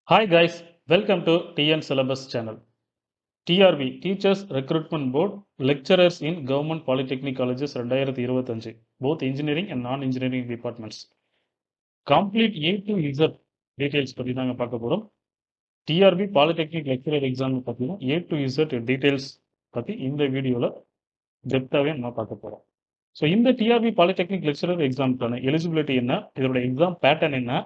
Hi guys, welcome to TN Syllabus channel. TRB Teachers Recruitment Board Lecturers in Government Polytechnic Colleges 2025 both engineering and non-engineering departments. Complete A to Z details பத்தி தாங்க பார்க்க போறோம். TRB Polytechnic Lecturer exam பத்தியும் A to Z details பத்தி இந்த வீடியோல டெப்தாவே நம்ம பார்க்க போறோம். ஸோ இந்த TRB Polytechnic Lecturer examக்கான எலிஜிபிலிட்டி என்ன, இதோட எக்ஸாம் பேட்டர்ன் என்ன,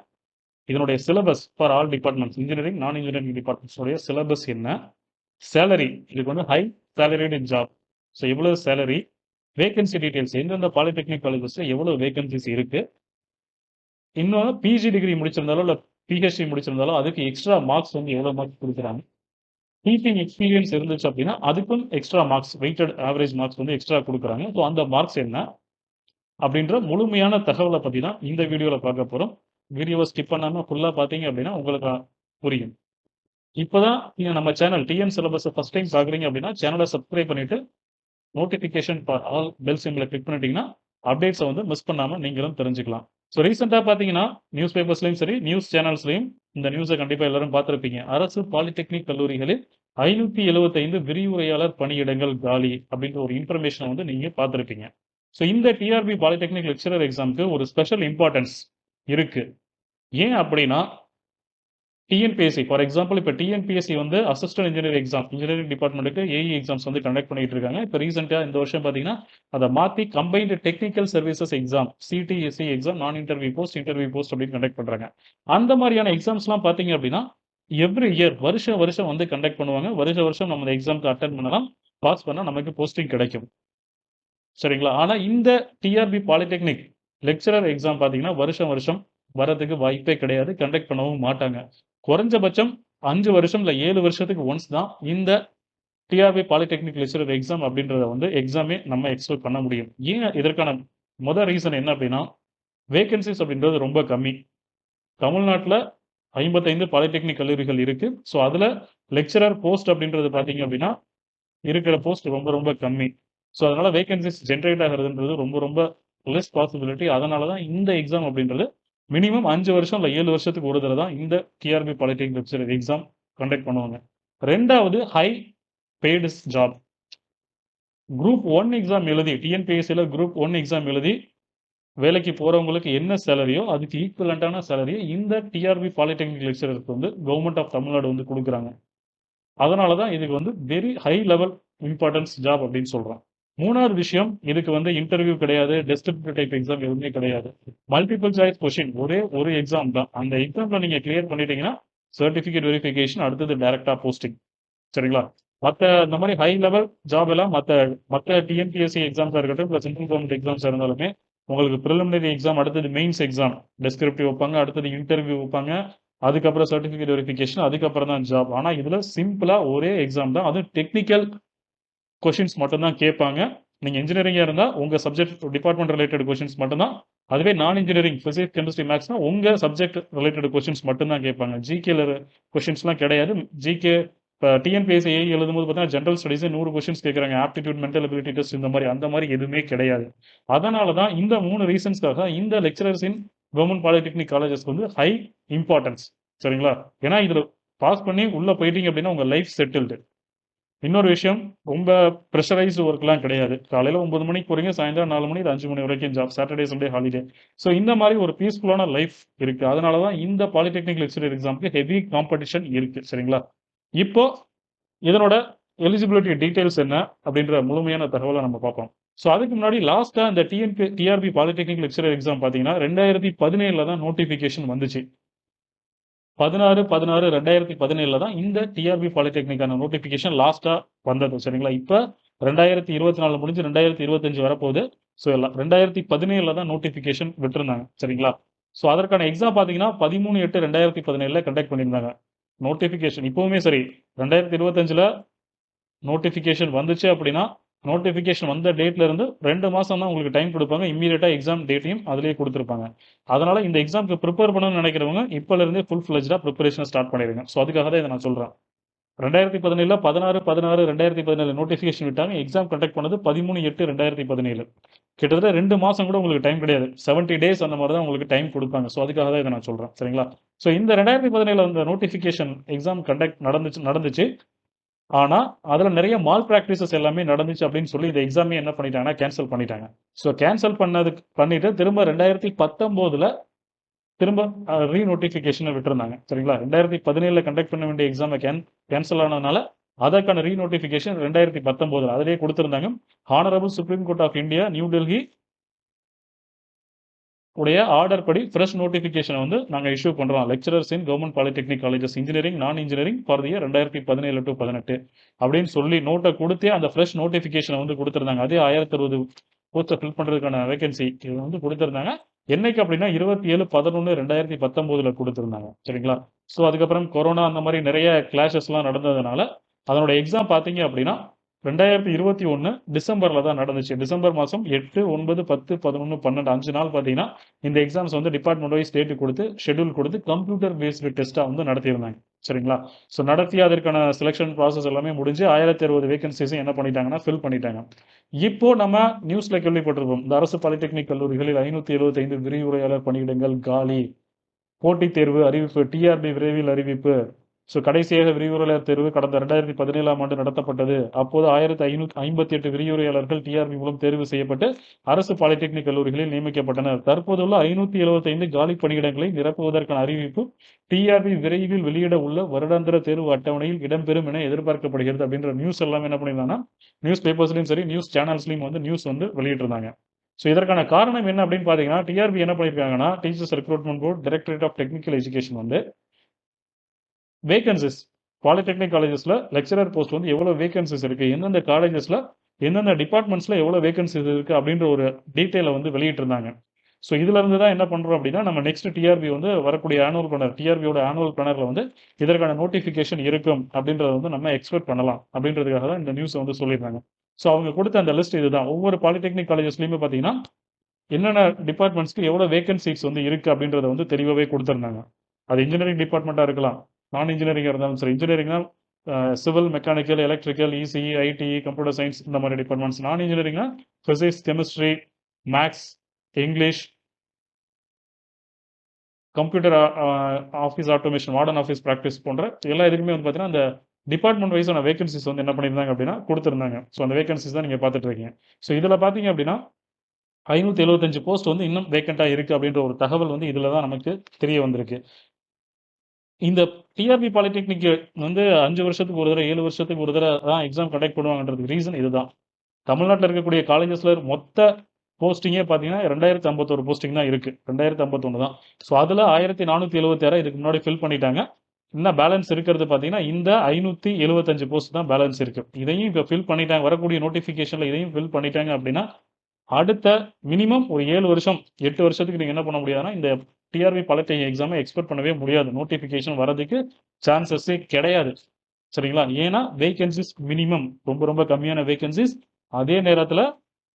இதனுடைய syllabus for all departments engineering non engineering டிபார்ட்மெண்ட்ஸோடைய syllabus என்ன, சேலரி இதுக்கு வந்து ஹை சேலரிடு ஜாப், ஸோ எவ்வளவு சேலரி, வேகன்சி டீடைல்ஸ் எந்தெந்த பாலிடெக்னிக் காலேஜஸ்ல எவ்வளவு வேகன்சிஸ் இருக்கு, இன்னொன்று பிஜி டிகிரி முடிச்சிருந்தாலும் இல்லை பிஹெச்டி முடிச்சிருந்தாலும் அதுக்கு எக்ஸ்ட்ரா மார்க்ஸ் வந்து எவ்வளவு மார்க்ஸ் கொடுக்குறாங்க, டீச்சிங் எக்ஸ்பீரியன்ஸ் இருந்துச்சு அப்படின்னா அதுக்கும் extra marks weighted average marks வந்து எக்ஸ்ட்ரா கொடுக்குறாங்க. ஸோ அந்த மார்க்ஸ் என்ன அப்படின்ற முழுமையான தகவலை பற்றி தான் இந்த வீடியோவில் பார்க்க போகிறோம். வீடியோவை ஸ்கிப் பண்ணாமல் ஃபுல்லாக பார்த்தீங்க அப்படின்னா உங்களுக்கு புரியும். இப்போதான் நீங்கள் நம்ம சேனல் டிஎன் சிலபஸை ஃபஸ்ட் டைம் பார்க்குறீங்க அப்படின்னா சேனலை சப்ஸ்கிரைப் பண்ணிட்டு நோட்டிஃபிகேஷன் ஃபார் ஆல் பெல் சிம்பிளை கிளிக் பண்ணிட்டீங்கன்னா அப்டேட்ஸை வந்து மிஸ் பண்ணாமல் நீங்களும் தெரிஞ்சுக்கலாம். ஸோ ரீசெண்டாக பார்த்தீங்கன்னா நியூஸ் பேப்பர்ஸ்லையும் சரி நியூஸ் சேனல்ஸ்லையும் இந்த நியூஸை கண்டிப்பாக எல்லாரும் பார்த்துருப்பீங்க. அரசு பாலிடெக்னிக் கல்லூரிகளில் 575 விரிவுரையாளர் பணியிடங்கள் காலி அப்படின்ற ஒரு இன்ஃபர்மேஷனை வந்து நீங்கள் பார்த்துருப்பீங்க. ஸோ இந்த டிஆர்பி பாலிடெக்னிக் லெக்சரர் எக்ஸாமுக்கு ஒரு ஸ்பெஷல் இம்பார்ட்டன்ஸ் இருக்கு. ஏன் அப்படின்னா டிஎன்பிஎஸ்சி ஃபார் எக்ஸாம்பிள் இப்போ டிஎன்பிஎஸ்சி வந்து அசிஸ்டன்ட் இன்ஜினியர் எக்ஸாம் இன்ஜினியரிங் டிபார்ட்மெண்ட்டுக்கு ஏஇ எக்ஸாம்ஸ் வந்து கண்டக்ட் பண்ணிட்டு இருக்காங்க. இப்போ ரீசெண்டாக இந்த வருஷம் பார்த்தீங்கன்னா அதை மாற்றி combined technical services exam CDSC exam நான் இன்டர்வியூ போஸ்ட் அப்படின்னு கண்டக்ட் பண்ணுறாங்க. அந்த மாதிரியான எக்ஸாம்ஸ்லாம் பார்த்தீங்க அப்படின்னா எவ்ரி இயர் வருஷம் வந்து கண்டக்ட் பண்ணுவாங்க. வருஷம் நம்ம எக்ஸாமுக்கு அட்டன் பண்ணலாம், பாஸ் பண்ணால் நமக்கு போஸ்டிங் கிடைக்கும். சரிங்களா? ஆனால் இந்த டிஆர்பி பாலிடெக்னிக் லெக்சரர் எக்ஸாம் பார்த்தீங்கன்னா வருஷம் வரதுக்கு வாய்ப்பே கிடையாது, கண்டக்ட் பண்ணவும் மாட்டாங்க. குறைஞ்சபட்சம் 5 வருஷம் இல்லை 7 வருஷத்துக்கு ஒன்ஸ் தான் இந்த டிஆர்பி பாலிடெக்னிக் லெக்சரர் எக்ஸாம் அப்படின்றத வந்து எக்ஸாமே நம்ம எக்ஸ்பெக்ட் பண்ண முடியும். ஏன் இதற்கான முதல் ரீசன் என்ன அப்படின்னா வேகன்சிஸ் அப்படின்றது ரொம்ப கம்மி. தமிழ்நாட்டில் 55 பாலிடெக்னிக் கல்லூரிகள் இருக்கு. ஸோ அதில் லெக்சரர் போஸ்ட் அப்படின்றது பார்த்தீங்க அப்படின்னா இருக்கிற போஸ்ட் ரொம்ப கம்மி. ஸோ அதனால வேகன்சிஸ் ஜென்ரேட் ஆகிறதுன்றது ரொம்ப லெஸ் பாசிபிலிட்டி. அதனால தான் இந்த எக்ஸாம் அப்படின்றது மினிமம் 5 வருஷம் இல்லை 7 வருஷத்துக்கு ஒரு தடவை தான் இந்த TRB polytechnic lecturer exam conduct பண்ணுவாங்க. ரெண்டாவது high paid job. Group 1 exam எழுதி டிஎன்பிஎஸ்சியில் குரூப் 1 எக்ஸாம் எழுதி வேலைக்கு போகிறவங்களுக்கு என்ன சேலரியோ அதுக்கு ஈக்குவலண்டான சேலரியை இந்த டிஆர்பி பாலிடெக்னிக் லெக்சரருக்கு வந்து கவர்மெண்ட் ஆஃப் தமிழ்நாடு வந்து கொடுக்குறாங்க. அதனால தான் இதுக்கு வந்து very high level importance job அப்படின்னு சொல்கிறோம். மூணாவது விஷயம், இதுக்கு வந்து இன்டர்வியூ கிடையாது, டெஸ்கிரிப்டிவ் டைப் எக்ஸாம் எதுவுமே கிடையாது. மல்டிபிள் சாய்ஸ் கொஸ்டின் ஒரே ஒரு எக்ஸாம் தான். அந்த எக்ஸாமில் நீங்கள் கிளியர் பண்ணிட்டீங்கன்னா சர்டிஃபிகேட் வெரிஃபிகேஷன், அடுத்தது டைரக்டாக போஸ்டிங். சரிங்களா? மற்ற இந்த மாதிரி ஹை லெவல் ஜாப் எல்லாம் மற்ற டிஎன்பிஎஸ்சி எக்ஸாம்ஸாக இருக்கட்டும் இல்லை சென்ட்ரல் கவர்மெண்ட் எக்ஸாம்ஸாக இருந்தாலுமே உங்களுக்கு ப்ரிலிமினரி எக்ஸாம், அடுத்தது மெயின்ஸ் எக்ஸாம், டெஸ்கிரிப்டிவ் வைப்பாங்க, அடுத்தது இன்டர்வியூ வைப்பாங்க, அதுக்கப்புறம் சர்டிஃபிகேட் வெரிஃபிகேஷன், அதுக்கப்புறம் தான் ஜாப். ஆனால் இதில் சிம்பிளாக ஒரே எக்ஸாம் தான், அது டெக்னிக்கல் கொஷின்ஸ் மட்டும்தான் கேட்பாங்க. நீங்கள் இன்ஜினியரிங்காக இருந்தால் உங்கள் சப்ஜெக்ட் டிபார்ட்மெண்ட் ரிலேட்டட் கொஷின்ஸ் மட்டும்தான். அதுவே நான் இன்ஜினியரிங் ஃபிசிக்ஸ் கெமிஸ்ட்ரி மேக்ஸ்னா உங்கள் சப்ஜெக்ட் ரிலேட்டட் கொஷின்ஸ் மட்டும்தான் கேட்பாங்க. ஜிகேல கொஷின்ஸ்லாம் கிடையாது. ஜிகே இப்போ டிஎன்பிஎஸ்சி எழுதும்போது பார்த்தீங்கன்னா ஜென்ரல் ஸ்டடீஸே 100 கொஷின்ஸ் கேட்குறாங்க, ஆப்டிடியூட் மென்டல் எபிலிட்டி டெஸ்ட் அந்த மாதிரி எதுவுமே கிடையாது. அதனால தான் இந்த 3 ரீசன்ஸ்க்காக இந்த lecturers in government polytechnic colleges வந்து ஹை இம்பார்ட்டன்ஸ். சரிங்களா? ஏன்னா இதில் பாஸ் பண்ணி உள்ளே போயிட்டீங்க அப்படின்னா உங்கள் லைஃப் செட்டில்டு. இன்னொரு விஷயம், ரொம்ப ப்ரெஷரைஸ்டு ஒர்க்லாம் கிடையாது. காலையில் 9 மணிக்கு போகிறீங்க, சாயந்தரம் 4 மணி 5 மணி வரைக்கும் job, Saturday Sunday holiday. So இந்த மாதிரி ஒரு பீஸ்ஃபுல்லான லைஃப் இருக்குது. அதனால தான் இந்த பாலிடெக்னிக் லெக்சரர் எக்ஸாமுக்கு ஹெவி காம்படிஷன் இருக்குது. சரிங்களா? இப்போ இதனோட எலிஜிபிலிட்டி டீட்டெயில்ஸ் என்ன அப்படின்ற முழுமையான தகவலை நம்ம பார்ப்போம். ஸோ அதுக்கு முன்னாடி லாஸ்ட்டாக இந்த டிஆர்பி பாலிடெக்னிக் லெக்சரர் எக்ஸாம் பார்த்தீங்கன்னா 2017 தான் நோட்டிஃபிகேஷன் வந்துச்சு. 16/16/2017 தான் இந்த டிஆர்பி பாலிடெக்னிக்கான நோட்டிஃபிகேஷன் லாஸ்ட்டாக வந்தது. சரிங்களா? இப்போ 2024 முடிஞ்சு 2025 வரப்போகுது. ஸோ எல்லாம் 2017 தான் நோட்டிஃபிகேஷன் விட்டுருந்தாங்க. சரிங்களா? ஸோ அதற்கான எக்ஸாம் பார்த்தீங்கன்னா 13/8/2017 கண்டக்ட் பண்ணியிருந்தாங்க. நோட்டிஃபிகேஷன் இப்போவுமே சரி 2025 நோட்டிஃபிகேஷன் வந்துச்சு அப்படின்னா நோட்டிஃபிகேஷன் வந்த டேட்ல இருந்து 2 மாதம் தான் உங்களுக்கு டைம் கொடுப்பாங்க. இம்மீடியட்டாக எக்ஸாம் டேட்டையும் அதிலேயே கொடுத்துருப்பாங்க. அதனால இந்த எக்ஸாமுக்கு ப்ரிப்பேர் பண்ணணும்னு நினைக்கிறவங்க இப்போலேருந்தே ஃபுல் ஃப்ளெஜ்டாக ப்ரிப்பரேஷன் ஸ்டார்ட் பண்ணிடுங்க. ஸோ அதுக்காக தான் இதை நான் சொல்கிறேன். 2017 16 2017 நோட்டிஃபிகேஷன் விட்டாங்க. எக்ஸாம் கண்டக்ட் பண்ணது 13/8/2017. கிட்டத்தட்ட 2 மாசம் கூட உங்களுக்கு டைம் கிடையாது. 70 டேஸ் அந்த மாதிரி தான் உங்களுக்கு டைம் கொடுப்பாங்க. ஸோ அதுக்காக தான் இதை நான் சொல்றேன். சரிங்களா? ஸோ இந்த 2017 அந்த நோட்டிஃபிகேஷன் எக்ஸாம் கண்டக்ட் நடந்துச்சு. ஆனா அதுல நிறைய மால் பிராக்டிசஸ் எல்லாமே நடந்துச்சு அப்படின்னு சொல்லி இந்த எக்ஸாமே என்ன பண்ணிட்டாங்கன்னா கேன்சல் பண்ணிட்டாங்க. ஸோ கேன்சல் பண்ணிட்டு திரும்ப 2019ல திரும்ப ரீநோட்டிஃபிகேஷனை விட்டுருந்தாங்க. சரிங்களா? 2017 கண்டக்ட் பண்ண வேண்டிய எக்ஸாமை கேன்சல் ஆனதுனால அதற்கான ரீநோட்டிஃபிகேஷன் 2019 அதிலேயே கொடுத்திருந்தாங்க. Honourable supreme court of India new Delhi உடைய ஆர்டர் படி ஃப்ரெஷ் நோட்டிஃபிகேஷனை வந்து நாங்கள் இஷ்யூ பண்ணுறோம். Lecturers in government polytechnic colleges engineering non engineering for the year 2017 to 18 அப்படின்னு சொல்லி நோட்டை கொடுத்தே அந்த ஃப்ரெஷ் நோட்டிஃபிகேஷனை வந்து கொடுத்துருந்தாங்க. அதே 1060 போஸ்ட்டை ஃபில் பண்ணுறதுக்கான வேகன்சி இது வந்து கொடுத்துருந்தாங்க. என்னைக்கு அப்படின்னா 27/11/2019 கொடுத்துருந்தாங்க. சரிங்களா? ஸோ அதுக்கப்புறம் கொரோனா அந்த மாதிரி நிறைய கிளாஷஸ்லாம் நடந்ததுனால அதனோட எக்ஸாம் பார்த்தீங்க அப்படின்னா 2021 டிசம்பரில் தான் நடந்துச்சு. டிசம்பர் மாதம் 8, 9, 10, 11, 12 5 நாள் பார்த்தீங்கன்னா இந்த எக்ஸாம்ஸ் வந்து டிபார்ட்மெண்ட் வைஸ் டேட்டு கொடுத்து ஷெட்யூல் கொடுத்து கம்ப்யூட்டர் பேஸ்டு டெஸ்ட்டாக வந்து நடத்தியிருந்தாங்க. சரிங்களா? ஸோ நடத்தி அதற்கான செலெக்ஷன் ப்ராசஸ் எல்லாமே முடிஞ்சு 1060 வேகன்சிஸும் என்ன பண்ணிட்டாங்கன்னா ஃபில் பண்ணிட்டாங்க. இப்போ நம்ம நியூஸ்ல கேள்விப்பட்டிருப்போம், இந்த அரசு பாலிடெக்னிக் கல்லூரிகளில் 575 விரிவுரையாளர் பணியிடங்கள் காலி, போட்டித் தேர்வு அறிவிப்பு, டிஆர்பி விரைவில் அறிவிப்பு. ஸோ கடைசியாக விரிவுரையாளர் தேர்வு கடந்த 2017ஆம் ஆண்டு நடத்தப்பட்டது. அப்போது 1558 விரிவுரையாளர்கள் டிஆர்பி மூலம் தேர்வு செய்யப்பட்டு அரசு பாலிடெக்னிக் கல்லூரிகளில் நியமிக்கப்பட்டனர். தற்போதுள்ள 575 காலி பணியிடங்களை நிரப்புவதற்கான அறிவிப்பு டிஆர்பி விரைவில் வெளியிட உள்ள வருடாந்திர தேர்வு அட்டவணையில் இடம்பெறும் என எதிர்பார்க்கப்படுகிறது அப்படின்ற நியூஸ் எல்லாம் என்ன பண்ணியிருந்தாங்கன்னா நியூஸ் பேப்பர்ஸ்லையும் சரி நியூஸ் சேனல்ஸ்லையும் வந்து நியூஸ் வந்து வெளியிட்டிருந்தாங்க. ஸோ இதற்கான காரணம் என்ன அப்படின்னு பார்த்தீங்கன்னா டிஆர்பி என்ன பண்ணியிருக்காங்கன்னா teachers recruitment board directorate of technical education வந்து வேகன்சிஸ் பாலிடெக்னிக் காலேஜஸ்ல லெக்சரர் போஸ்ட் வந்து எவ்வளவு வேகன்சிஸ் இருக்கு, எந்தெந்த காலேஜஸ்ல எந்தெந்த டிபார்ட்மெண்ட்ஸ்ல எவ்வளவு வேகன்சிஸ் இருக்கு அப்படின்ற ஒரு டீட்டெயிலை வந்து வெளியிட்டு இருந்தாங்க. ஸோ இதுல இருந்து தான் என்ன பண்றோம் அப்படின்னா நம்ம நெக்ஸ்ட் டிஆர்பி வந்து வரக்கூடிய ஆனுவல் பிளானர் டிஆர்பியோட ஆனுவல் பிளானர்ல வந்து இதற்கான நோட்டிஃபிகேஷன் இருக்கும் அப்படின்றத வந்து நம்ம எக்ஸ்பெக்ட் பண்ணலாம் அப்படின்றதுக்காக தான் இந்த நியூஸ் வந்து சொல்லியிருந்தாங்க. ஸோ அவங்க கொடுத்த அந்த லிஸ்ட் இதுதான். ஒவ்வொரு பாலிடெக்னிக் காலேஜஸ்லயுமே பார்த்தீங்கன்னா என்னென்ன டிபார்ட்மெண்ட்ஸ்க்கு எவ்வளவு வேகன்சிஸ் வந்து இருக்கு அப்படின்றத வந்து தெளிவாகவே கொடுத்துருந்தாங்க. அது இன்ஜினியரிங் டிபார்ட்மெண்ட்டாக இருக்கலாம், நான் இன்ஜினியரிங்காக இருந்தாலும் சரி. இன்ஜினியரிங்னா civil, mechanical, electrical, ECE, ITE, computer science இந்த மாதிரி டிபார்ட்மெண்ட்ஸ். நான் இன்ஜினியரிங்னா physics, chemistry, maths, English, computer office automation, modern office practice போன்ற எல்லா இதுக்குமே வந்து பார்த்தீங்கன்னா அந்த டிபார்ட்மெண்ட் வைஸான வேகன்சிஸ் வந்து என்ன பண்ணியிருந்தாங்க அப்படின்னா கொடுத்துருந்தாங்க. ஸோ அந்த வேகன்சிஸ் தான் நீங்கள் பார்த்துட்டு இருக்கீங்க. ஸோ இதில் பார்த்தீங்க அப்படின்னா 575 போஸ்ட் வந்து இன்னும் வேக்கண்டாக இருக்குது அப்படின்ற ஒரு தகவல் வந்து இதில் தான் நமக்கு தெரிய வந்திருக்கு. இந்த டிஆர்பி பாலிடெக்னிக் வந்து 5 வருஷத்துக்கு ஒரு தடவை 7 வருஷத்துக்கு ஒரு தடவை தான் எக்ஸாம் கண்டக்ட் பண்ணுவாங்கன்றதுக்கு ரீசன் இதுதான். தமிழ்நாட்டில் இருக்கக்கூடிய காலேஜஸ்ல மொத்த போஸ்டிங்கே பார்த்தீங்கன்னா 2051 போஸ்டிங் தான் இருக்குது. 2051 தான். ஸோ அதில் 1476 இதுக்கு முன்னாடி ஃபில் பண்ணிட்டாங்க. இன்னும் பேலன்ஸ் இருக்கிறது பார்த்தீங்கன்னா இந்த 575 போஸ்ட் தான் பேலன்ஸ் இருக்குது. இதையும் இப்போ ஃபில் பண்ணிட்டாங்க. வரக்கூடிய நோட்டிஃபிகேஷனில் இதையும் ஃபில் பண்ணிட்டாங்க அப்படின்னா அடுத்த மினிமம் ஒரு 7 வருஷம் 8 வருஷத்துக்கு நீங்கள் என்ன பண்ண முடியாதுன்னா இந்த டிஆர்பி பாலிடெக்னிக் எக்ஸாமை எக்ஸ்பெக்ட் பண்ணவே முடியாது. நோட்டிஃபிகேஷன் வரதுக்கு சான்சஸே கிடையாது. சரிங்களா? ஏன்னா வேகன்சிஸ் மினிமம் ரொம்ப ரொம்ப கம்மியான வேகன்சிஸ். அதே நேரத்தில்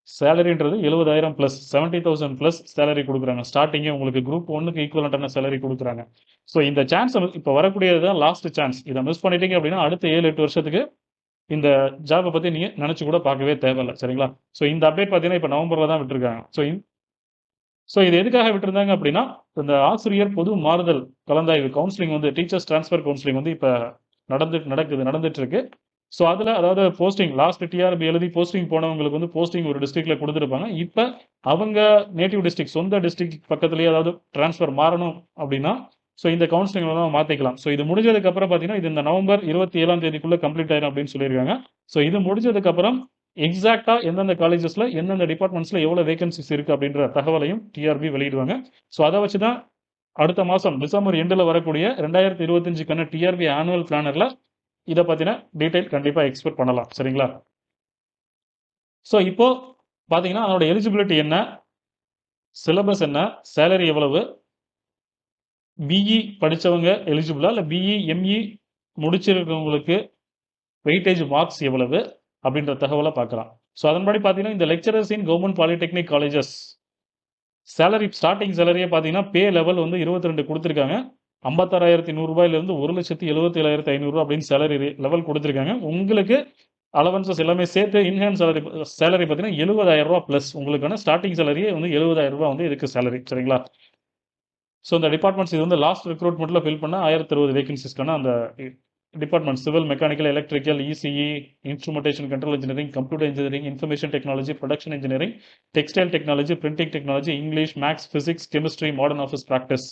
சேலரின்றது 70,000 ப்ளஸ் 70,000 ப்ளஸ் சேலரி கொடுக்குறாங்க. ஸ்டார்டிங்கே உங்களுக்கு குரூப் 1க்கு ஈக்குவலண்டான சேலரி கொடுக்குறாங்க. ஸோ இந்த சான்ஸ் இப்போ வரக்கூடியது தான் லாஸ்ட் சான்ஸ். இதை மிஸ் பண்ணிட்டீங்க அப்படின்னா அடுத்த 7-8 வருஷத்துக்கு இந்த ஜாபை பற்றி நீங்கள் நினச்சி கூட பார்க்கவே தேவையில்லை. சரிங்களா? ஸோ இந்த அப்டேட் பார்த்தீங்கன்னா இப்போ நவம்பரில் தான் விட்டுருக்காங்க. ஸோ இது எதுக்காக விட்டுருந்தாங்க அப்படின்னா இந்த ஆசிரியர் பொது மாறுதல் கலந்தாய்வு கவுன்சிலிங் வந்து டீச்சர்ஸ் டிரான்ஸ்ஃபர் கவுன்சிலிங் வந்து இப்போ நடந்துட்டு இருக்கு. ஸோ அதில் அதாவது போஸ்டிங் லாஸ்ட் டிஆர்பி எழுதி போஸ்டிங் போனவங்களுக்கு வந்து போஸ்டிங் ஒரு டிஸ்ட்ரிக்ட்ல கொடுத்துருப்பாங்க. இப்போ அவங்க நேட்டிவ் டிஸ்ட்ரிக்ட் சொந்த டிஸ்ட்ரிக்ட் பக்கத்துலேயே அதாவது டிரான்ஸ்ஃபர் மாறணும் அப்படின்னா ஸோ இந்த கவுன்சிலிங் மாற்றிக்கலாம். ஸோ இது முடிஞ்சதுக்கப்புறம் பார்த்தீங்கன்னா இது இந்த நவம்பர் 27ஆம் தேதிக்குள்ளே கம்ப்ளீட் ஆயிரும் அப்படின்னு சொல்லியிருக்காங்க. ஸோ இது முடிஞ்சதுக்கப்புறம் எக்ஸாக்டாக எந்தெந்த காலேஜஸில் எந்தெந்த டிபார்ட்மெண்ட்ஸில் எவ்வளோ வேகன்சிஸ் இருக்குது அப்படின்ற தகவலையும் டிஆர்பி வெளியிடுவாங்க. ஸோ அதை வச்சு தான் அடுத்த மாதம் டிசம்பர் எண்டில் வரக்கூடிய 2025க்கான டிஆர்பி ஆனுவல் பிளானரில் இதை பற்றின டீட்டெயில் கண்டிப்பாக எக்ஸ்பெக்ட் பண்ணலாம். சரிங்களா? ஸோ இப்போ பார்த்தீங்கன்னா அதனோட எலிஜிபிலிட்டி என்ன, சிலபஸ் என்ன, சேலரி எவ்வளவு, பிஇ படித்தவங்க எலிஜிபிளா இல்லை பிஇ எம்இ முடிச்சிருக்கவங்களுக்கு வெயிட்டேஜ் மார்க்ஸ் எவ்வளவு அப்படின்ற தகவலை பார்க்கலாம். ஸோ அதன்படி பார்த்தீங்கன்னா இந்த lecturers in government polytechnic colleges salary starting சேலரியே பார்த்தீங்கன்னா பே லெவல் வந்து 22 கொடுத்துருக்காங்க. 56,100 1,77,500 அப்படின்னு சேலரி லெவல் கொடுத்துருக்காங்க. உங்களுக்கு அலவன்சஸ் எல்லாமே சேர்த்து இன்ஹேண்ட் சேலரி பார்த்தீங்கன்னா 70,000 ப்ளஸ் உங்களுக்கான ஸ்டார்டிங் சேலரியே வந்து 70,000 வந்து இதுக்கு சேலரி. சரிங்களா? ஸோ இந்த டிபார்ட்மெண்ட்ஸ் இது வந்து லாஸ்ட் ரெக்ரூட்மெண்ட்டில் ஃபில் பண்ண 1060 வேகன்சிஸ்க்கான அந்த department civil, mechanical, electrical, ECE, instrumentation control engineering, computer engineering, information technology, production engineering, textile technology, printing technology, English, maths, physics, chemistry, modern office practice.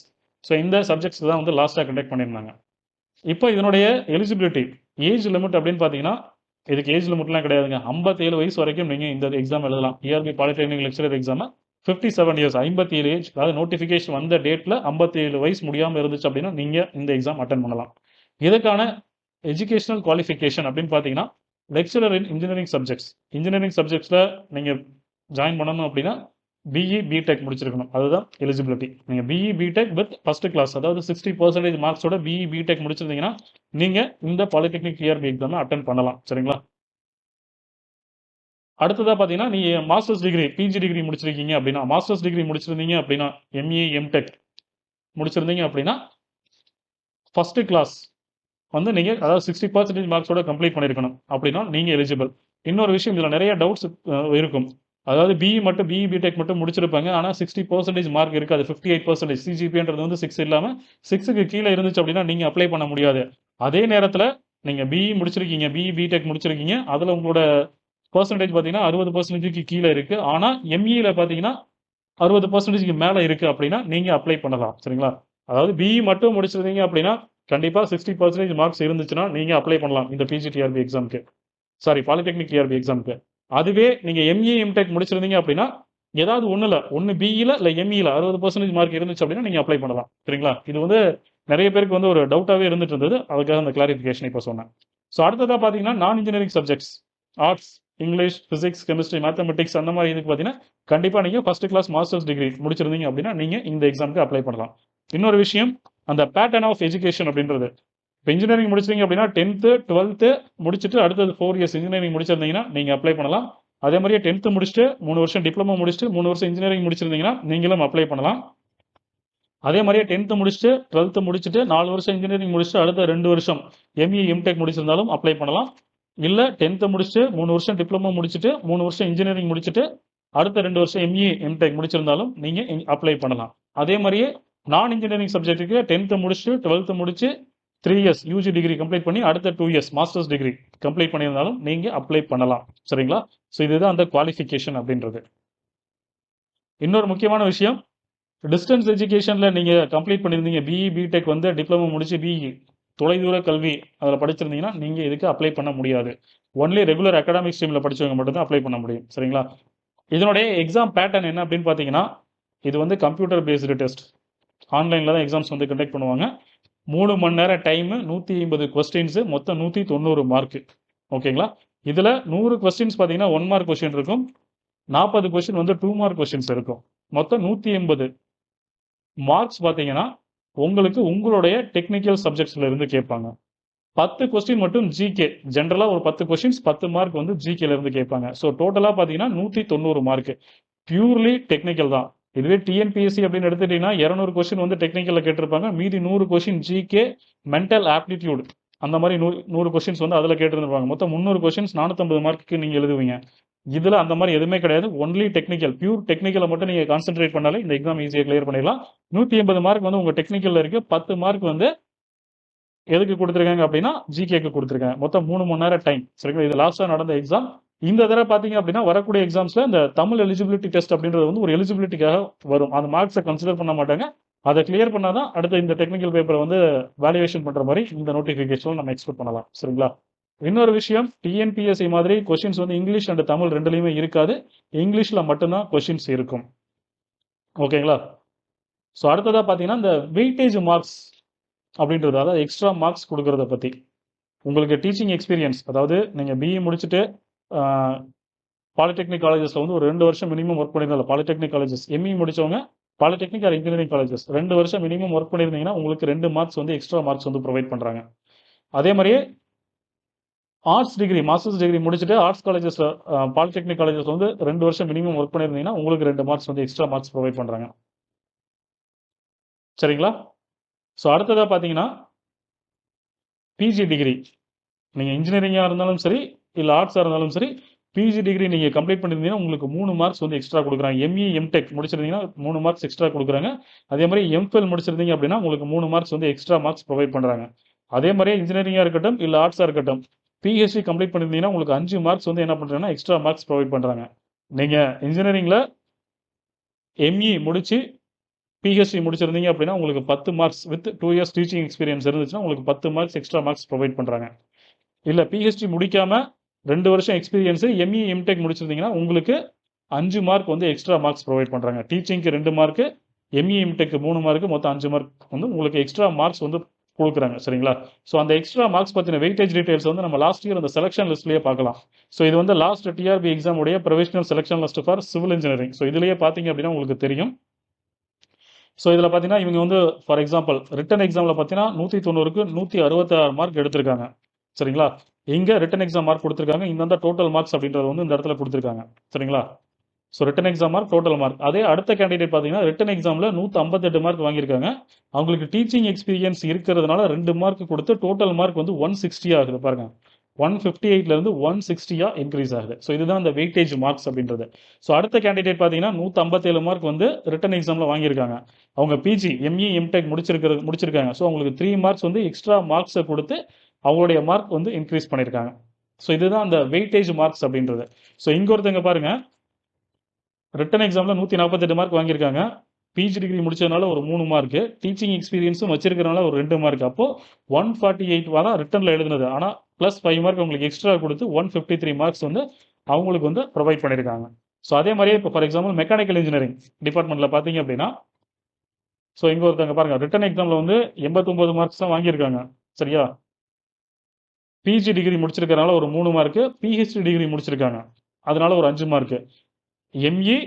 So இந்த subjects தான் வந்து லாஸ்ட்டாக கண்டக்ட் பண்ணியிருந்தாங்க. இப்போ இதனுடைய எலிஜிபிலிட்டி ஏஜ் லிமிட் அப்படின்னு பார்த்தீங்கன்னா இதுக்கு ஏஜ் லிமிட்லாம் கிடையாதுங்க. 57 வயசு வரைக்கும் நீங்கள் இந்த எக்ஸாம் எழுதலாம். டிஆர்பி பாலிடெக்னிக் லெக்சரர் எக்ஸாமை 57 இயர்ஸ் 57 ஏஜ், அதாவது நோட்டிஃபிகேஷன் வந்த டேட்டில் 57 வயசு முடியாமல் இருந்துச்சு அப்படின்னா நீங்கள் இந்த எக்ஸாம் அட்டன் பண்ணலாம். இதுக்கான எஜுகேஷனல் குவாலிஃபிகேஷன் அப்படின்னு பார்த்தீங்கன்னா lecturer in engineering subjects. Engineering சப்ஜெக்ட்ஸில் நீங்கள் ஜாயின் பண்ணணும் அப்படின்னா பிஇ பிடெக் முடிச்சிருக்கணும். அதுதான் எலிஜிபிலிட்டி. நீங்கள் BE BTech with first class, அதாவது 60% மார்க்ஸோட பிஇ பிடெக் முடிச்சிருந்தீங்கன்னா நீங்கள் இந்த பாலிடெக்னிக் டிஆர்பி எக்ஸாமை அட்டன் பண்ணலாம். சரிங்களா? அடுத்ததாக பார்த்தீங்கன்னா நீங்கள் மாஸ்டர்ஸ் டிகிரி, பிஜி டிகிரி முடிச்சிருக்கீங்க அப்படின்னா, மாஸ்டர்ஸ் டிகிரி முடிச்சிருந்தீங்க அப்படின்னா, எம்ஏ எம்டெக் முடிச்சிருந்தீங்க அப்படின்னா ஃபர்ஸ்ட் கிளாஸ் வந்து நீங்கள் அதாவது 60% மார்க்ஸோட கம்ப்ளீட் பண்ணியிருக்கணும் அப்படின்னா நீங்கள் எலிஜிபிள். இன்னொரு விஷயம், இதில் நிறைய டவுட்ஸ் இருக்கும். அதாவது பிஇ பிடெக் மட்டும் முடிச்சிருப்பாங்க, ஆனால் 60% மார்க் இருக்காது. 58% சிஜிபின்றது வந்து 6 இல்லாமல் 6க்கு கீழே இருந்துச்சு அப்படின்னா நீங்கள் அப்ளை பண்ண முடியாது. அதே நேரத்தில் நீங்கள் பிஇ முடிச்சிருக்கீங்க, பிஇ பிடெக் முடிச்சிருக்கீங்க, அதில் உங்களோட பர்சன்டேஜ் பார்த்தீங்கன்னா 60%க்கு கீழே இருக்குது. ஆனால் எம்இயில் பார்த்தீங்கன்னா 60%க்கு மேலே இருக்குது அப்படின்னா நீங்கள் அப்ளை பண்ணலாம். சரிங்களா? அதாவது பிஇ மட்டும் முடிச்சிருந்தீங்க அப்படின்னா கண்டிப்பாக 60% மார்க்ஸ் இருந்துச்சுன்னா நீங்கள் அப்ளை பண்ணலாம் இந்த பிஜிடிஆர்பி எக்ஸாமுக்கு, சாரி பாலிடெக்னிக் டிஆர்பி எக்ஸாமுக்கு. அதுவே நீங்கள் எம்ஏ எம்டெக் முடிச்சிருந்தீங்க அப்படின்னா ஏதாவது ஒன்று பிஇயில் இல்லை எம்இயில் 60% மார்க் இருந்துச்சு அப்படின்னா நீங்கள் அப்ளை பண்ணலாம். சரிங்களா? இது வந்து நிறைய பேருக்கு வந்து ஒரு டவுட்டாகவே இருந்துட்டு இருந்தது, அதுக்காக அந்த கிளாரிஃபிகேஷன் இப்போ சொன்னேன். ஸோ அடுத்ததாக பார்த்தீங்கன்னா நான் engineering subjects, arts, English, physics, chemistry, mathematics அந்த மாதிரி இதுக்கு பார்த்தீங்கன்னா கண்டிப்பாக நீங்கள் ஃபர்ஸ்ட் கிளாஸ் மாஸ்டர்ஸ் டிகிரி முடிச்சிருந்தீங்க அப்படின்னா நீங்கள் இந்த எக்ஸாமுக்கு அப்ளை பண்ணலாம். இன்னொரு விஷயம், அந்த பேட்டர்ன் ஆஃப் எஜுகேஷன் அப்படின்றது, இப்போ இன்ஜினியரிங் முடிச்சிங்க அப்படின்னா 10th 12th முடிச்சுட்டு அடுத்தது 4 இயர்ஸ் இன்ஜினியரிங் முடிச்சிருந்தீங்கன்னா நீங்கள் அப்ளை பண்ணலாம். அதே மாதிரியே 10th முடிச்சுட்டு 3 வருஷம் டிப்ளமோ முடிச்சுட்டு 3 வருஷம் இன்ஜினியரிங் முடிச்சிருந்தீங்கன்னா நீங்களும் அப்ளை பண்ணலாம். அதே மாதிரியே 10th முடிச்சுட்டு 12th முடிச்சுட்டு 4 வருஷம் இன்ஜினியரிங் முடிச்சுட்டு அடுத்த 2 வருஷம் எம்இ எம்டெக் முடிச்சிருந்தாலும் அப்ளை பண்ணலாம். இல்லை 10th முடிச்சுட்டு 3 வருஷம் டிப்ளமோ முடிச்சுட்டு 3 வருஷம் இன்ஜினியரிங் முடிச்சுட்டு அடுத்த 2 வருஷம் எம்இ எம்டெக் முடிச்சிருந்தாலும் நீங்கள் அப்ளை பண்ணலாம். அதே மாதிரியே நான் இன்ஜினியரிங் சப்ஜெக்ட்டுக்கு 10th முடிச்சுட்டு 12th முடிச்சு 3 இயர்ஸ் யூஜி டிகிரி கம்ப்ளீட் பண்ணி அடுத்த 2 இயர்ஸ் மாஸ்டர்ஸ் டிகிரி கம்ப்ளீட் பண்ணியிருந்தாலும் நீங்கள் அப்ளை பண்ணலாம். சரிங்களா? ஸோ இதுதான் அந்த குவாலிஃபிகேஷன் அப்படின்றது. இன்னொரு முக்கியமான விஷயம், டிஸ்டன்ஸ் எஜுகேஷனில் நீங்கள் கம்ப்ளீட் பண்ணியிருந்தீங்க, பிஇ பிடெக் வந்து டிப்ளமோ முடிச்சு பிஇ தொலைதூர கல்வி அதில் படிச்சிருந்தீங்கன்னா நீங்கள் இதுக்கு அப்ளை பண்ண முடியாது. ஒன்லி ரெகுலர் அகாடமிக் ஸ்ட்ரீமில் படித்தவங்க மட்டும்தான் அப்ளை பண்ண முடியும். சரிங்களா? இதனுடைய எக்ஸாம் பேட்டர்ன் என்ன அப்படின்னு பார்த்தீங்கன்னா, இது வந்து கம்ப்யூட்டர் பேஸ்டு டெஸ்ட், ஆன்லைனில் தான் எக்ஸாம்ஸ் வந்து கண்டக்ட் பண்ணுவாங்க. 3 மணி நேரம் டைமு, 150 கொஸ்டின்ஸு, மொத்தம் 190 மார்க்கு. ஓகேங்களா? இதில் 100 கொஸ்டின்ஸ் பார்த்தீங்கன்னா 1 மார்க் கொஸ்டின் இருக்கும், 40 கொஸ்டின் வந்து 2 மார்க் கொஸ்டின்ஸ் இருக்கும். மொத்தம் 180 மார்க்ஸ் பார்த்தீங்கன்னா உங்களுக்கு உங்களுடைய டெக்னிக்கல் சப்ஜெக்ட்ஸில் இருந்து கேட்பாங்க. 10 கொஸ்டின் மட்டும் ஜிகே, ஜென்ரலாக ஒரு 10 கொஸ்டின்ஸ் 10 மார்க் வந்து ஜிகேல இருந்து கேட்பாங்க. ஸோ டோட்டலாக பார்த்தீங்கன்னா 190 மார்க்கு பியூர்லி டெக்னிக்கல் தான். இதுவே டிஎன்பிஎஸ்சி அப்படின்னு எடுத்துட்டீங்கன்னா 200 கொஸ்டின் வந்து டெக்னிக்கலில் கேட்டிருப்பாங்க, மீதி 100 கொஸ்டின் ஜிகே, மென்டல் ஆப்டிடியூட் அந்த மாதிரி 100 கொஸ்டின்ஸ் வந்து அதில் கேட்டிருப்பாங்க. மொத்தம் 300 கொஸ்டின்ஸ் 450 மார்க்குக்கு நீங்கள் எழுதுவீங்க. இதில் அந்த மாதிரி எதுவுமே கிடையாது, ஒன்லி டெக்னிக்கல், பியூர் டெக்னிக்கலை மட்டும் நீங்கள் கான்சென்ட்ரேட் பண்ணாலே இந்த எக்ஸாம் ஈஸியாக கிளியர் பண்ணிடலாம். 180 மார்க் வந்து உங்கள் டெக்னிக்கலில் இருக்குது, 10 மார்க் வந்து எதுக்கு கொடுத்துருக்காங்க அப்படின்னா ஜிகேக்கு கொடுத்துருக்காங்க. மொத்தம் 3 மணி நேரம் டைம். சரிங்களா? இது லாஸ்ட்டாக நடந்த எக்ஸாம். இந்த தடவை பார்த்தீங்க அப்படின்னா வரக்கூடிய எக்ஸாம்ஸில் இந்த தமிழ் எலிஜிபிலிட்டி டெஸ்ட் அப்படின்றது வந்து ஒரு எலிஜிபிலிட்டிக்காக வரும். அந்த மார்க்ஸை கன்சிடர் பண்ண மாட்டாங்க. அதை கிளியர் பண்ணால் தான் அடுத்த இந்த டெக்னிக்கல் பேப்பரை வந்து வேல்யூவேஷன் பண்ணுற மாதிரி இந்த நோட்டிஃபிகேஷனில் நம்ம எக்ஸ்பெக்ட் பண்ணலாம். சரிங்களா? இன்னொரு விஷயம், டிஎன்பிஎஸ்சி மாதிரி கொஸ்டின்ஸ் வந்து இங்கிலீஷ் அண்ட் தமிழ் ரெண்டுலையுமே இருக்காது, இங்கிலீஷில் மட்டும்தான் கொஸ்டின்ஸ் இருக்கும். ஓகேங்களா? ஸோ அடுத்ததாக பார்த்தீங்கன்னா இந்த வெயிட்டேஜ் மார்க்ஸ் அப்படின்றது, அதாவது எக்ஸ்ட்ரா மார்க்ஸ் கொடுக்கறத பற்றி, உங்களுக்கு டீச்சிங் எக்ஸ்பீரியன்ஸ், அதாவது நீங்கள் பிஇ முடிச்சுட்டு பாலிடெக்னிக் காலேஜஸில் வந்து ஒரு 2 வருஷம் மினிமம் ஒர்க் பண்ணியிருந்தாலும், பாலிடெக்னிக் காலேஜஸ் எம்இ முடித்தவங்க பாலிடெக்னிக் ஆர் இன்ஜினியரிங் காலேஜஸ் 2 வருஷம் மினிமம் ஒர்க் பண்ணியிருந்தீங்கன்னா உங்களுக்கு 2 மார்க்ஸ் வந்து எக்ஸ்ட்ரா மார்க்ஸ் வந்து ப்ரொவைட் பண்ணுறாங்க. அதே மாதிரியே ஆர்ட்ஸ் டிகிரி, மாஸ்டர்ஸ் டிகிரி முடிச்சுட்டு ஆர்ட்ஸ் காலேஜஸில் பாலிடெக்னிக் காலேஜஸ் வந்து 2 வருஷம் மினிமம் ஒர்க் பண்ணியிருந்தீங்கன்னா உங்களுக்கு 2 மார்க்ஸ் வந்து எக்ஸ்ட்ரா மார்க்ஸ் ப்ரொவைட் பண்ணுறாங்க. சரிங்களா? ஸோ அடுத்ததாக பார்த்தீங்கன்னா பிஜி டிகிரி நீங்கள் இன்ஜினியரிங்காக இருந்தாலும் சரி இல்லை ஆர்ட்ஸாக இருந்தாலும் சரி பிஜி டிகிரி நீங்கள் கம்ப்ளீட் பண்ணியிருந்தீங்கன்னா உங்களுக்கு 3 மார்க்ஸ் வந்து எக்ஸ்ட்ரா கொடுக்குறாங்க. எம்இ எம்டெக் முடிச்சிருந்தீங்கன்னா 3 மார்க்ஸ் எக்ஸ்ட்ரா கொடுக்குறாங்க. அதே மாதிரி எம்ஃபில் முடிச்சிருந்தீங்க அப்படின்னா உங்களுக்கு 3 மார்க்ஸ் வந்து எக்ஸ்ட்ரா மார்க்ஸ் ப்ரொவைட் பண்ணுறாங்க. அதே மாதிரி இன்ஜினியரிங்காக இருக்கட்டும் இல்லை ஆர்ட்ஸாக இருக்கட்டும் பிஹெச்டி கம்ப்ளீட் பண்ணியிருந்தீங்கன்னா உங்களுக்கு 5 மார்க்ஸ் வந்து என்ன பண்ணுறாங்கன்னா எக்ஸ்ட்ரா மார்க்ஸ் ப்ரொவைட் பண்ணுறாங்க. நீங்கள் இன்ஜினியரிங்கில் எம்இ முடிச்சு பிஹெச்டி முடிச்சிருந்தீங்க அப்படின்னா உங்களுக்கு 10 marks with 2 years teaching experience இருந்துச்சுன்னா உங்களுக்கு 10 மார்க்ஸ் எக்ஸ்ட்ரா மார்க்ஸ் ப்ரொவைட் பண்ணுறாங்க. இல்லை பிஹெச்டி முடிக்காம 2 வருஷம் எக்ஸ்பீரியன்ஸு எம்இ எம்டெக் முடிச்சிருந்தீங்கன்னா உங்களுக்கு 5 மார்க் வந்து எக்ஸ்ட்ரா மார்க்ஸ் ப்ரொவைட் பண்ணுறாங்க. டீச்சிங்க்கு 2 மார்க்கு, எம்இ எம்டெக் 3 மார்க்கு, மொத்தம் 5 மார்க் வந்து உங்களுக்கு எக்ஸ்ட்ரா மார்க்ஸ் வந்து கொடுக்குறாங்க. சரிங்களா? ஸோ அந்த எக்ஸ்ட்ரா மார்க்ஸ் பற்றின வெயிட்டேஜ் டீடைல்ஸ் வந்து நம்ம லாஸ்ட் இயர் அந்த செலக்ஷன் லிஸ்ட்லேயே பார்க்கலாம். ஸோ இது வந்து லாஸ்ட் டிஆர்பி எக்ஸாம் உடைய provisional selection list for civil engineering. So இதுலேயே பார்த்தீங்க அப்படின்னா உங்களுக்கு தெரியும். ஸோ இதில் பார்த்தீங்கன்னா இவங்க வந்து ஃபார் எக்ஸாம்பிள் ரிட்டன் எக்ஸாமில் பார்த்தீங்கன்னா 190க்கு 166 மார்க் எடுத்திருக்காங்க. சரிங்களா? இங்கே ரிட்டன் எக்ஸாம் மார்க் கொடுத்துருக்காங்க. இந்த டோட்டல் மார்க்ஸ் அப்படின்றது வந்து இந்த இடத்துல கொடுத்துருக்காங்க. சரிங்களா? So written exam mark total mark. அதே அடுத்த கேண்டிடேட் பார்த்தீங்கன்னா ரிட்டன் எக்ஸாமில் 158 மார்க் வாங்கியிருக்காங்க. அவங்களுக்கு டீச்சிங் எக்ஸ்பீரியன்ஸ் இருக்கிறதுனால 2 மார்க் கொடுத்து டோட்டல் மார்க் வந்து 160 ஆகுது. பாருங்க, 158லேருந்து 160 இன்க்ரீஸ் ஆகுது. ஸோ இதுதான் அந்த வெயிட்டேஜ் மார்க்ஸ் அப்படின்றது. ஸோ அடுத்த கேண்டிடேட் பார்த்தீங்கன்னா 157 மார்க் வந்து ரிட்டன் எக்ஸாமில் வாங்கியிருக்காங்க. அவங்க பிஜி எம்இ எம்டெக் முடிச்சிருக்காங்க. ஸோ அவங்களுக்கு 3 மார்க்ஸ் வந்து எக்ஸ்ட்ரா மார்க்ஸை கொடுத்து அவங்களுடைய மார்க் வந்து இன்க்ரீஸ் பண்ணியிருக்காங்க. ஸோ இதுதான் அந்த வெயிட்டேஜ் மார்க்ஸ் அப்படின்றது. ஸோ இங்கே ஒருத்தங்க பாருங்க, ரிட்டன் எக்ஸாமில் 148 மார்க் வாங்கியிருக்காங்க. பிஜி டிகிரி முடிச்சதுனால ஒரு 3 மார்க்கு, டீச்சிங் எக்ஸ்பீரியன்ஸும் வச்சிருக்கிறனால ஒரு 2 மார்க். அப்போது 148 தான் ரிட்டனில் எழுதுனது. ஆனால் ப்ளஸ் 5 மார்க் அவங்களுக்கு எக்ஸ்ட்ரா கொடுத்து 153 மார்க்ஸ் வந்து அவங்களுக்கு வந்து ப்ரொவைட் பண்ணியிருக்காங்க. ஸோ அதே மாதிரியே இப்போ ஃபார் எக்ஸாம்பிள் மெக்கானிக்கல் இன்ஜினியரிங் டிபார்ட்மெண்ட்டில் பார்த்தீங்க அப்படின்னா, ஸோ இங்கே ஒருத்தங்க பாருங்கள், ரிட்டன் எக்ஸாமில் வந்து 89 மார்க்ஸ் தான் வாங்கியிருக்காங்க. சரியா? பிஜி டிகிரி முடிச்சிருக்கிறனால ஒரு 3 மார்க்கு, பிஹெச்டி டிகிரி முடிச்சிருக்காங்க அதனால ஒரு 5 mark, ME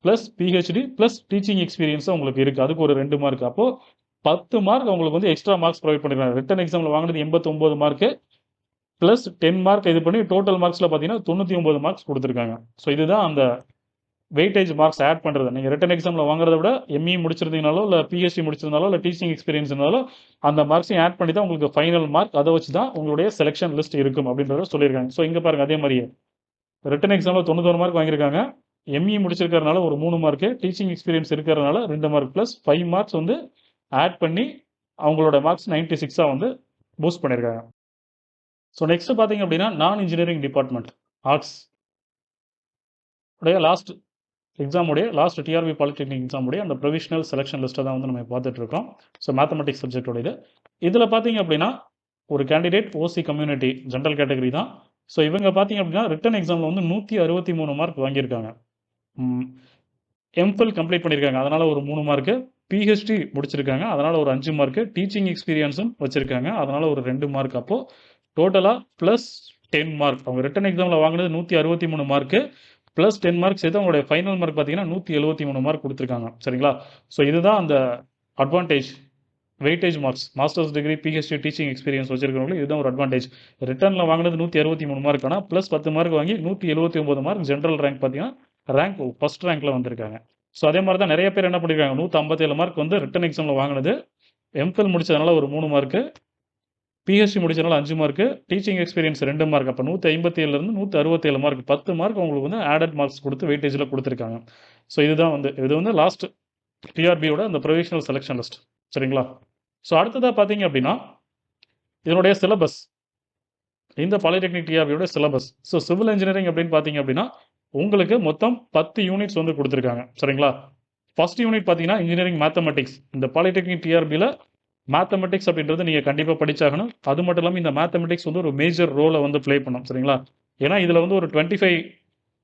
plus PhD plus teaching எக்ஸ்பீரியன்ஸும் உங்களுக்கு இருக்குது, அதுக்கு ஒரு 2 மார்க். அப்போது 10 மார்க் அவங்களுக்கு வந்து எக்ஸ்ட்ரா மார்க்ஸ் ப்ரொவைட் பண்ணிருக்காங்க. ரிட்டன் எக்ஸாமில் வாங்கினது 89 மார்க்கு ப்ளஸ் 10 மார்க் இது பண்ணி டோட்டல் மார்க்ஸில் பார்த்தீங்கன்னா 99 மார்க்ஸ் கொடுத்துருக்காங்க. ஸோ இதுதான் அந்த வெயிட்டேஜ் மார்க்ஸ் ஆட் பண்ணுறது. நீங்கள் ரிட்டன் எக்ஸாமில் வாங்குறத விட எம்இ முடிச்சிருந்தீங்கனாலோ இல்லை பிஹெச்டி முடிச்சிருந்தாலோ இல்லை டீச்சிங் எக்ஸ்பீரியன்ஸ் இருந்தாலோ அந்த மார்க்ஸையும் ஆட் பண்ணி தான் உங்களுக்கு ஃபைனல் மார்க், அதை வச்சு தான் உங்களுடைய செலெக்ஷன் லிஸ்ட் இருக்கும் அப்படின்றத சொல்லியிருக்காங்க. ஸோ இங்கே பாருங்கள், அதே மாதிரியே ரிட்டன் எக்ஸாமில் 91 மார்க் வாங்கியிருக்காங்க. எம்இ முடிச்சிருக்கிறதுனால ஒரு 3 மார்க்கு, டீச்சிங் எக்ஸ்பீரியன்ஸ் இருக்கிறதுனால 2 மார்க் ப்ளஸ் 5 மார்க்ஸ் வந்து ஆட் பண்ணி அவங்களோட மார்க்ஸ் 96 வந்து பூஸ்ட் பண்ணியிருக்காங்க. ஸோ நெக்ஸ்ட் பார்த்தீங்க அப்படின்னா நான் இன்ஜினியரிங் டிபார்ட்மெண்ட் ஆர்ட்ஸ் உடைய லாஸ்ட் எக்ஸாமுடைய லாஸ்ட் டிஆர்பி பாலிடெக்னிக் எக்ஸாமுடைய அந்த ப்ரொவிஷனல் செலெக்ஷன் லிஸ்ட்டை தான் வந்து நம்ம பார்த்துட்டு இருக்கோம். ஸோ மேத்தமெட்டிக்ஸ் சப்ஜெக்டோட இது. இதில் பார்த்தீங்க அப்படின்னா ஒரு கேண்டிடேட் ஓசி கம்யூனிட்டி ஜென்ரல் கேட்டகரி தான். ஸோ இவங்க பார்த்தீங்க அப்படின்னா ரிட்டன் எக்ஸாமில் வந்து 163 மார்க் வாங்கியிருக்காங்க. எம்ஃபில் கம்ப்ளீட் பண்ணியிருக்காங்க அதனால் ஒரு 3 மார்க்கு, பிஹெச்டி முடிச்சிருக்காங்க அதனால் ஒரு 5 மார்க்கு, டீச்சிங் எக்ஸ்பீரியன்ஸும் வச்சுருக்காங்க அதனால் ஒரு 2 மார்க். அப்போது டோட்டலாக ப்ளஸ் 10 மார்க். அவங்க ரிட்டன் எக்ஸாமில் வாங்கினது 163 மார்க்கு ப்ளஸ் 10 மார்க் சேர்த்து அவங்களுடைய ஃபைனல் மார்க் பார்த்தீங்கன்னா 173 மார்க் கொடுத்துருக்காங்க. சரிங்களா? ஸோ இதுதான் அந்த advantage weightage marks. Masters degree PhD teaching experience வச்சிருக்கிறவங்களுக்கு இதுதான் ஒரு அட்வான்டேஜ். ரிட்டனில் வாங்கினது 163 மார்க், ஆனால் ப்ளஸ் 10 மார்க் வாங்கி 179 மார்க் ஜென்ரல் ரேங்க் பார்த்தீங்கன்னா ரேங்க் ஃபர்ஸ்ட் ரேங்க்ல வந்திருக்காங்க. ஸோ அதே மாதிரி தான் நிறைய பேர் என்ன பண்ணியிருக்காங்க, 157 மார்க் வந்து ரிட்டன் எக்ஸாமில் வாங்கினது, எம்ஃபில் முடிச்சதுனால ஒரு 3 மார்க்கு, பிஹெச்டி முடிச்சதுனால 5 மார்க்கு, டீச்சிங் எக்ஸ்பீரியன்ஸ் 2 மார்க். அப்போ 157லேருந்து 167 மார்க் 10 மார்க் உங்களுக்கு வந்து ஆடட் மார்க்ஸ் கொடுத்து வெயிட்டேஜில் கொடுத்துருக்காங்க. ஸோ இதுதான் வந்து இது வந்து லாஸ்ட் டிஆர்பியோட அந்த ப்ரொவிஷனல் செலெக்ஷன் லிஸ்ட். சரிங்களா? ஸோ அடுத்ததாக பார்த்தீங்க அப்படின்னா இதனுடைய சிலபஸ், இந்த பாலிடெக்னிக் டிஆர்பியோட சிலபஸ். ஸோ சிவில் இன்ஜினியரிங் அப்படின்னு பார்த்தீங்க அப்படின்னா உங்களுக்கு மொத்தம் 10 யூனிட்ஸ் வந்து கொடுத்துருக்காங்க. சரிங்களா? ஃபர்ஸ்ட் யூனிட் பார்த்தீங்கன்னா இன்ஜினியரிங் மேத்தமெட்டிக்ஸ். இந்த பாலிடெக்னிக் டிஆர்பியில் மேத்தமெட்டிக்ஸ் அப்படின்றது நீங்கள் கண்டிப்பாக படிச்சாகணும். அது மட்டும் இல்லாமல் இந்த மேத்தமெட்டிக்ஸ் வந்து ஒரு மேஜர் ரோலை வந்து ப்ளே பண்ணும். சரிங்களா? ஏன்னா இதில் வந்து ஒரு 25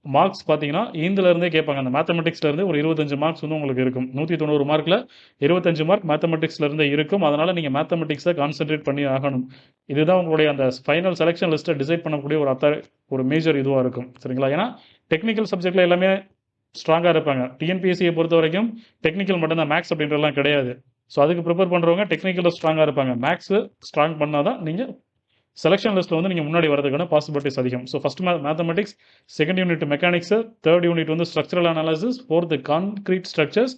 மார்க்ஸ் பார்த்தீங்கன்னா இருந்தே கேட்பாங்க. அந்த மேத்தமெட்டிக்ஸ்லேருந்து ஒரு 25 மார்க்ஸ் வந்து உங்களுக்கு இருக்கும். 190 மார்க்கில் 25 மார்க் மேத்தமெட்டிக்ஸ்லேருந்து இருக்கும். அதனால் நீங்கள் மேத்தமெட்டிக்ஸை கான்சென்ட்ரேட் பண்ணி ஆகணும். இதுதான் உங்களுடைய அந்த ஃபைனல் செலெக்ஷன் லிஸ்ட்டை டிசைட் பண்ணக்கூடிய ஒரு மேஜர் இதுவாக இருக்கும். சரிங்களா? ஏன்னா டெக்னிக்கல் சப்ஜெக்டில் எல்லாமே ஸ்ட்ராங்காக இருப்பாங்க. டிஎன்பிஎஸ்சியை பொறுத்த வரைக்கும் டெக்னிக்கல் மட்டும்தான், மேக்ஸ் அப்படின்றலாம் கிடையாது. ஸோ அதுக்கு ப்ரிப்பேர் பண்ணுறவங்க டெக்னிக்கலில் ஸ்ட்ராங்காக இருப்பாங்க. மேக்ஸு ஸ்ட்ராங் பண்ணால் தான் நீங்கள் செலெக்ஷன் லிஸ்ட்டில் வந்து நீங்கள் முன்னாடி வரதுக்கான பாசிபிலிட்டிஸ் அதிகம். So first mathematics, second unit mechanics, third unit வந்து structural analysis, fourth concrete structures,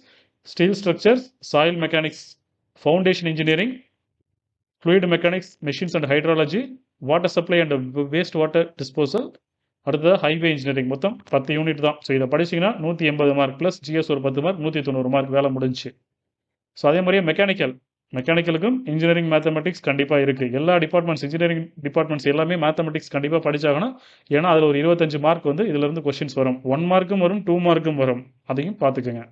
steel structures, soil mechanics, foundation engineering, fluid mechanics, machines and hydrology, water supply and waste water disposal, அடுத்தது highway engineering. மொத்தம் 10 unit தான். So இதை படிச்சிங்கன்னா 180 mark plus GS ஒரு 10 mark 190 mark வேலை முடிஞ்சு. So அதே மாதிரியே மெக்கானிக்கலுக்கும் இன்ஜினியரிங் மேத்தமெட்டிக்ஸ் கண்டிப்பாக இருக்குது. எல்லா டிபார்ட்மெண்ட்ஸ் இன்ஜினியரிங் டிபார்ட்மெண்ட்ஸ் எல்லாமே மேத்தமெட்டிக்ஸ் கண்டிப்பாக படிச்சாகணும். ஏன்னா அதில் ஒரு 25 மார்க் வந்து இதிலிருந்து கொஸ்டின்ஸ் வரும். 1 மார்க்கும் வரும், 2 மார்க்கும் வரும். அதையும் பார்த்துக்குங்க.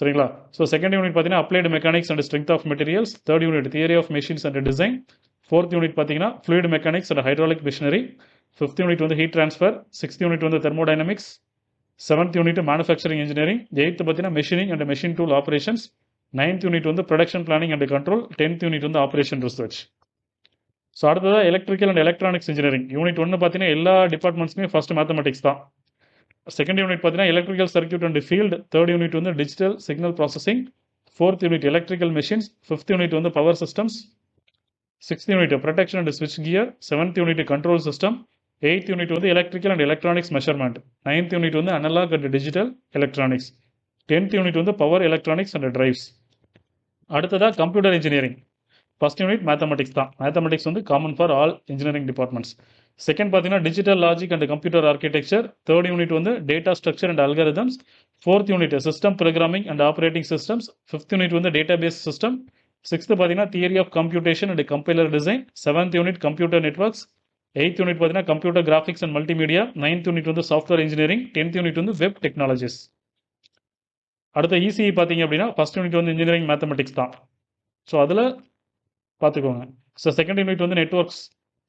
சரிங்களா? ஸோ செகண்ட் யூனிட் பார்த்தீங்கன்னா applied mechanics and strength of materials. Third unit theory of machines and design. Fourth unit பார்த்தீங்கன்னா fluid mechanics and hydraulic machinery. Fifth unit வந்து ஹீட் ட்ரான்ஸ்ஃபர். சிக்ஸ்த் யூனிட் வந்து thermodynamics. Seventh unit manufacturing engineering. Eighth பார்த்தீங்கன்னா machining and machine tool operations. Ninth unit வந்து production planning and control. 10th unit வந்து operation research. So அடுத்ததாக electrical and electronics engineering. Unit 1 பார்த்தீங்கன்னா எல்லா டிபார்ட்மெண்ட்ஸுமே first mathematics தான். Second unit பார்த்தீங்கன்னா electrical circuit and field. Third unit வந்து digital signal processing. Fourth unit electrical machines. Fifth unit வந்து power systems. Sixth unit protection and ஸ்விட்ச் gear. Seventh unit control system. Eighth unit வந்து electrical and electronics measurement. Ninth unit வந்து analog and digital electronics. 10th unit வந்து power electronics and drives. அடுத்ததாக computer engineering. First unit mathematics தான். Mathematics வந்து common for all engineering departments. Second பார்த்தீங்கன்னா digital logic and computer architecture. Third unit வந்து data structure and algorithms. Fourth unit system programming and operating systems. Fifth unit வந்து database system. Sixth பார்த்தீங்கன்னா theory of computation and compiler design. Seventh unit computer networks. Eighth unit பார்த்தீங்கன்னா computer graphics and multimedia. Ninth unit வந்து software engineering. 10th unit வந்து web technologies. அடுத்த ECE பார்த்தீங்க அப்படின்னா first unit வந்து engineering mathematics தான். So அதில் பார்த்துக்கோங்க. ஸோ செகண்ட் யூனிட் வந்து நெட்வொர்க்ஸ்.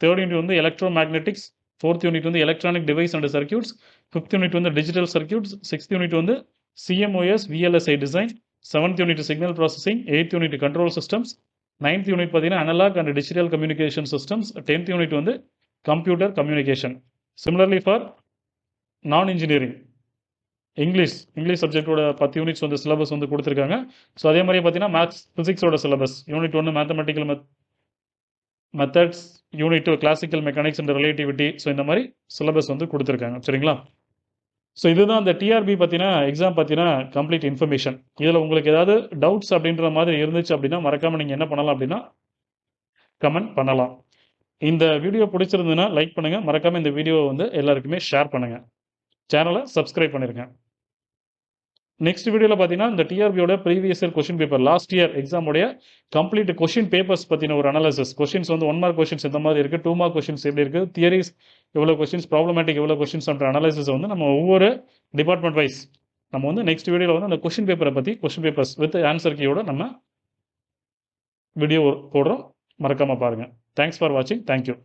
தேர்ட் யூனிட் வந்து எலக்ட்ரோ மேக்னெட்டிக்ஸ். ஃபோர்த் யூனிட் வந்து electronic device and circuits. Fifth unit வந்து டிஜிட்டல் சர்க்யூட்ஸ். சிக்ஸ்த் யூனிட் வந்து CMOS VLSI design. Seventh unit signal processing. Eighth unit control systems. Ninth unit பார்த்தீங்கன்னா analog and digital communication systems. 10th unit வந்து computer communication. Similarly for non engineering English சப்ஜெக்டோட 10 units வந்து syllabus வந்து கொடுத்துருக்காங்க. So அதே மாதிரி பார்த்தீங்கன்னா மேத்ஸ் ஃபிசிக்ஸோட syllabus. Unit 1 mathematical methods. Unit 2 classical mechanics and relativity. So இந்த மாதிரி சிலபஸ் வந்து கொடுத்துருக்காங்க. சரிங்களா? ஸோ இதுதான் அந்த டிஆர்பி பற்றின எக்ஸாம் பற்றின கம்ப்ளீட் இன்ஃபர்மேஷன். இதில் உங்களுக்கு ஏதாவது டவுட்ஸ் அப்படின்ற மாதிரி இருந்துச்சு அப்படின்னா மறக்காமல் நீங்கள் என்ன பண்ணலாம் அப்படின்னா கமெண்ட் பண்ணலாம். இந்த வீடியோ பிடிச்சிருந்ததுன்னா லைக் பண்ணுங்கள். மறக்காமல் இந்த வீடியோவை வந்து எல்லாருக்குமே ஷேர் பண்ணுங்கள். சேனலை சப்ஸ்கிரைப் பண்ணிருங்க. நெக்ஸ்ட் வீடியோவில் பார்த்தீங்கன்னா இந்த டிஆர்பியோட previous year question paper last year எக்ஸாமுடைய கம்ப்ளீட் கொஸ்டின் பேப்பர்ஸ் பற்றின ஒரு அனாலிசிஸ். கொஸ்டின்ஸ் வந்து 1 மார்க் கொஸ்டின்ஸ் எந்த மாதிரி இருக்குது, 2 மார்க் கொஸ்டின்ஸ் எப்படி இருக்குது, தியரிஸ் எவ்வளோ கொஸ்டின்ஸ், ப்ராப்ளமேட்டிக் எவ்வளோ கொஸ்டின்ஸ் என்ற அனாலிசிஸ் வந்து நம்ம ஒவ்வொரு டிபார்ட்மெண்ட் வைஸ் நம்ம வந்து நெக்ஸ்ட் வீடியோவில் வந்து அந்த கொஸ்டின் பேப்பரை பற்றி கொஸ்டின் பேப்பர்ஸ் வித் ஆன்சர் கீயோட நம்ம வீடியோ போடுறோம். மறக்காமல் பாருங்கள். தேங்க்ஸ் ஃபார் வாட்சிங். தேங்க்யூ.